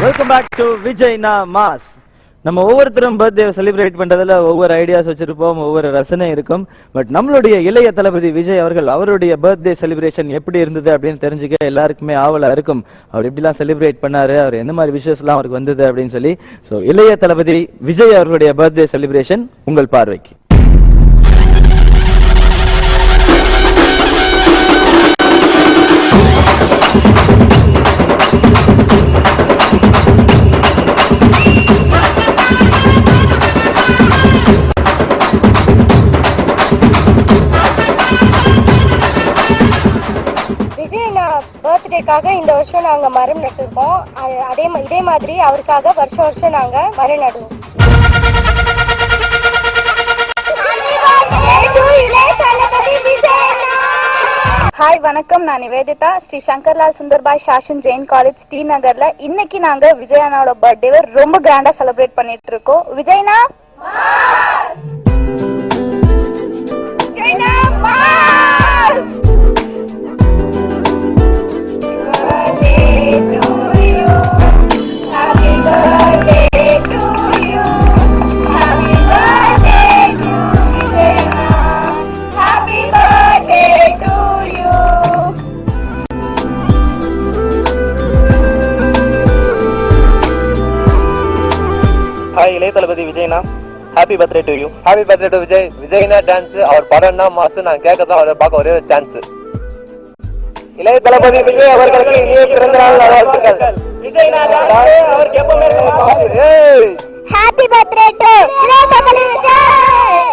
Welcome back to Vijay நா mass. நம்ம ஒவ்வொருத்தரும் பர்த்டே செலிப்ரேட் பண்றதுல ஒவ்வொரு ஐடியாஸ் வச்சிருப்போம், ஒவ்வொரு ரசனை இருக்கும். பட் நம்மளுடைய இளைய தளபதி விஜய் அவர்கள் அவருடைய பர்த்டே செலிப்ரேஷன் எப்படி இருந்தது அப்படின்னு தெரிஞ்சுக்க எல்லாருக்குமே ஆவலா இருக்கும். அவர் எப்படிலாம் செலிப்ரேட் பண்ணாரு, அவர் எந்த மாதிரி விஷயஸ் எல்லாம் அவருக்கு வந்தது அப்படின்னு சொல்லி. சோ இளைய தளபதி விஜய் அவர்களுடைய பர்த்டே செலிப்ரேஷன் உங்கள் பார்வைக்கு. பர்த்டேக்காக இந்த வருஷம் நாங்க மரம் நட்டுருக்கோம். இதே மாதிரி அவருக்காக வருஷம் வருஷம் நாங்க மரம் நடுவோம். ஹாய் வணக்கம், நான் நிவேதிதா, ஸ்ரீ சங்கர்லால் சுந்தர்பாய் சாசன் ஜெயின் காலேஜ் டி நகர்ல. இன்னைக்கு நாங்க விஜய் அண்ணாவோட பர்த்டேவை ரொம்ப கிராண்டா செலிப்ரேட் பண்ணிட்டு இருக்கோம். விஜய்னா ஹாய் இளைய தளபதி விஜய்னா, happy birthday to you. Happy birthday to Vijay. விஜய்னா டான்ஸ், அவர் படம்னா மாசு. நான் கேட்கறதா அவரை பார்க்க ஒரே ஒரு சான்ஸ். இளைய தளபதி விஜய் அவர்களுக்கு இனிய பிறந்த நாள் வாழ்த்துக்கள். விஜய்னா டான்ஸ், அவருக்கு எப்பவுமே ஹாப்பி பர்த்டே டு இளைய தளபதி விஜய்.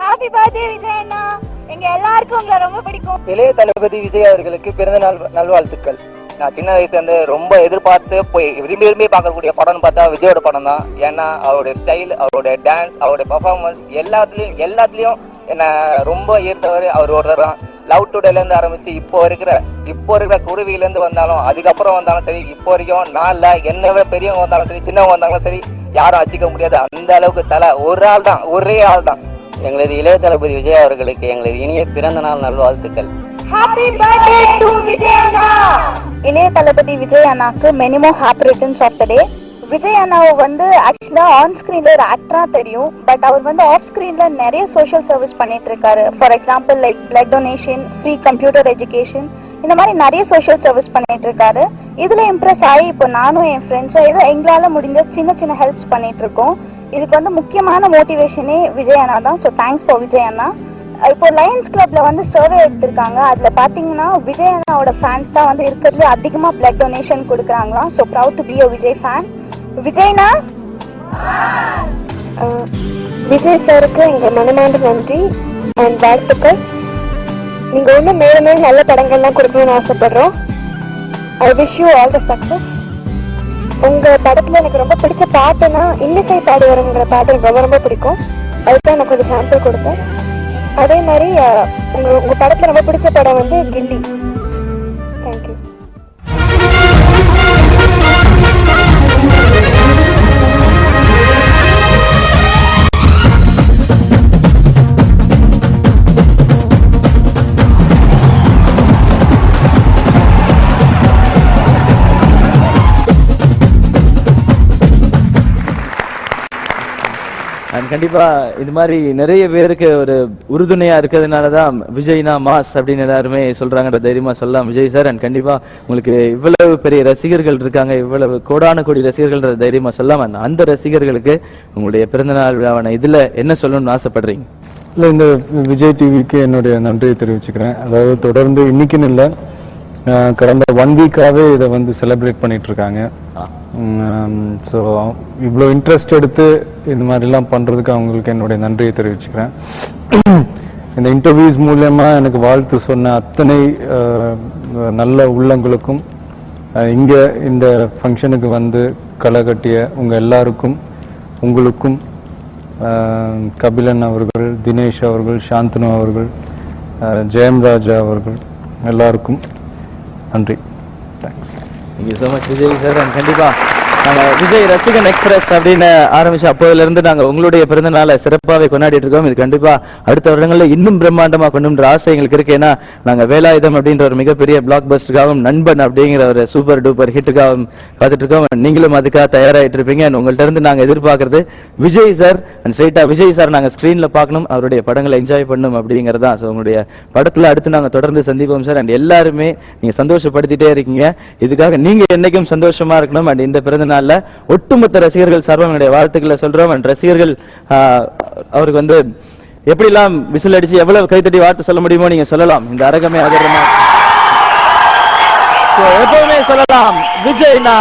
ஹாப்பி பர்த்டே விஜய்னா, எங்க எல்லாருக்கும் உங்களை ரொம்ப பிடிக்கும். இளைய தளபதி விஜய் அவர்களுக்கு பிறந்த நாள் நல்வாழ்த்துக்கள். நான் சின்ன வயசுல இருந்து ரொம்ப எதிர்பார்த்து போய் விரும்பி பார்க்கக்கூடிய படம்னு பார்த்தா விஜயோட படம் தான். ஏன்னா அவருடைய ஸ்டைல், அவருடைய டான்ஸ், அவருடைய பர்ஃபார்மன்ஸ் எல்லாத்துலயும் என்ன ரொம்ப ஈர்த்தவர் அவர் ஒருத்தர் தான். லவ் டுடேல இருந்து ஆரம்பிச்சு இப்போ இருக்கிற குருவியில இருந்து வந்தாலும், அதுக்கப்புறம் வந்தாலும் சரி, இப்போ வரைக்கும் நாள்ல என்ன பெரியவங்க வந்தாலும் சரி, சின்னவங்க வந்தாலும் சரி, யாரும் அச்சிக்க முடியாது. அந்த அளவுக்கு தலை ஒரே ஆள் தான். எங்களது இளைய தளபதி விஜய் அவர்களுக்கு எங்களது இனிய பிறந்த நாள் நல்வாழ்த்துக்கள். Happy birthday to Vijay Anna. இளைய தளபதி விஜய் அண்ணாக்கு many more happy returns of the day. Vijay அண்ணாவை வந்து ஆக்சுவலா ஆன் ஸ்கிரீன்ல ஒரு ஆக்டரா தெரியும். பட் அவர் வந்து ஆஃப் ஸ்கிரீன்ல நிறைய சோஷியல் சர்வீஸ் பண்ணிட்டு இருக்காரு. For example like blood donation, free computer education, இந்த மாதிரி நிறைய சோஷியல் சர்வீஸ் பண்ணிட்டு இருக்காரு. இதுல இம்ப்ரெஸ் ஆகி இப்போ நானும் என் ஃப்ரெண்ட்ஸும் ஏதோ எங்களால முடிஞ்ச சின்ன ஹெல்ப்ஸ் பண்ணிட்டு இருக்கோம். இதுக்கு வந்து முக்கியமான மோட்டிவேஷனே விஜய் அண்ணா தான். ஸோ தேங்க்ஸ் ஃபார் விஜய் அண்ணா. இப்போ லயன்ஸ் கிளப்ல வந்து சர்வே எடுத்திருக்காங்க. அதுல பாத்தீங்கன்னா விஜய் அண்ணாவோட ஃபேன்ஸ் தான் வந்து இருக்கிறதுல அதிகமா பிளட் டொனேஷன் கொடுக்குறாங்களாம். So proud to be a Vijay fan. விஜய்னா விஜய் சாருக்கு எங்க மனமார்ந்த நன்றி அண்ட் வாழ்த்துக்கள். நீங்க இன்னும் மேலும் நல்ல படங்கள்லாம் கொடுக்கணும்னு ஆசைப்படுறோம். I wish you all the success. உங்க படத்துல எனக்கு ரொம்ப பிடிச்ச பாட்டுன்னா இன்னிசை பாடி வருங்கிற பாட்டு எனக்கு ரொம்ப பிடிக்கும். அதுதான் எனக்கு ஒரு சாம்பிள் கொடுத்தேன். அதே மாதிரி உங்க படத்துல ரொம்ப பிடிச்ச படம் வந்து கில்லி. தேங்க்யூ. கண்டிப்பா இது மாதிரி நிறைய பேருக்கு ஒரு உறுதுணையா இருக்கிறதுனாலதான் விஜய்னா மாஸ் அப்படின்னு எல்லாருமே சொல்றாங்க. தைரியமா சொல்லலாம் விஜய் சார். அண்ட் கண்டிப்பா உங்களுக்கு இவ்வளவு பெரிய ரசிகர்கள் இருக்காங்க, இவ்வளவு கோடான கோடி ரசிகர்கள் தைரியமா சொல்லலாம். அந்த ரசிகர்களுக்கு உங்களுடைய பிறந்தநாள் விழாவான இதுல என்ன சொல்லணும்னு ஆசைப்படுறீங்க? இல்லை, இந்த விஜய் டிவிக்கு என்னுடைய நன்றியை தெரிவிச்சுக்கிறேன். அதாவது தொடர்ந்து இன்னைக்குன்னு இல்லை, கடந்த 1 வீக்காகவே இதை வந்து செலிப்ரேட் பண்ணிட்டு இருக்காங்க. ஸோ இவ்வளோ இன்ட்ரெஸ்ட் எடுத்து இந்த மாதிரிலாம் பண்ணுறதுக்கு அவங்களுக்கு என்னுடைய நன்றியை தெரிவிச்சுக்கிறேன். இந்த இன்டர்வியூஸ் மூலமா எனக்கு வாழ்த்து சொன்ன அத்தனை நல்ல உள்ளங்களுக்கும், இங்கே இந்த ஃபங்க்ஷனுக்கு வந்து களை கட்டிய உங்கள் எல்லாருக்கும், உங்களுக்கும், கபிலன் அவர்கள், தினேஷ் அவர்கள், சாந்தனு அவர்கள், ஜெயம் ராஜா அவர்கள் எல்லாருக்கும் நன்றி. Thanks. Thank you so much, Vijay sir. And கண்டிப்பா நாங்க விஜய் ரசிகன் எக்ஸ்பிரஸ் அப்படின்னு ஆரம்பிச்சு அப்போதுல இருந்து நாங்க உங்களுடைய பிறந்த நாளை சிறப்பாகவே கொண்டாடிட்டு இருக்கோம். இது கண்டிப்பா அடுத்த வருடங்கள்ல இன்னும் பிரம்மாண்டமா கொண்டுன்ற ஆசை எங்களுக்கு இருக்கு. ஏன்னா நாங்க வேலாயுதம் அப்படின்ற ஒரு மிகப்பெரிய பிளாக் பஸ்டருக்காகவும் நண்பன் அப்படிங்கிற ஒரு சூப்பர் டூப்பர் ஹிட்டுக்காகவும் காத்துட்டு இருக்கோம். நீங்களும் அதுக்காக தயாராகிட்டு இருப்பீங்க. உங்கள்ட்ட இருந்து நாங்க எதிர்பார்க்கறது விஜய் சார் அண்ட் ஸ்ட்ரைட்டா விஜய் சார் நாங்க ஸ்கிரீன்ல பார்க்கணும், அவருடைய படங்களை என்ஜாய் பண்ணணும் அப்படிங்கறதா. ஸோ உங்களுடைய படத்துல அடுத்து நாங்க தொடர்ந்து சந்திப்போம் சார். அண்ட் எல்லாருமே நீங்க சந்தோஷப்படுத்திட்டே இருக்கீங்க. இதுக்காக நீங்க என்னைக்கும் சந்தோஷமா இருக்கணும். அண்ட் இந்த பிறந்த நாள்ல ஒட்டுமொத்த ரசிகர்கள் சார்பாக என்னுடைய வாழ்த்துக்களை சொல்றோம். அண்ட் ரசிகர்கள் அவருக்கு வந்து எப்படிலாம் விசில் அடிச்சு எவ்வளவு கைத்தட்டி வாழ்த்து சொல்ல முடியுமோ நீங்க சொல்லலாம். இந்த அரங்கமே அகரமா எப்பவுமே சொல்லலாம் விஜய்னா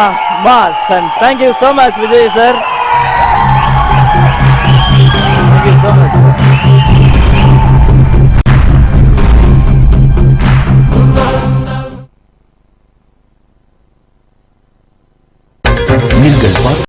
mass. And thank you so much Vijay sir.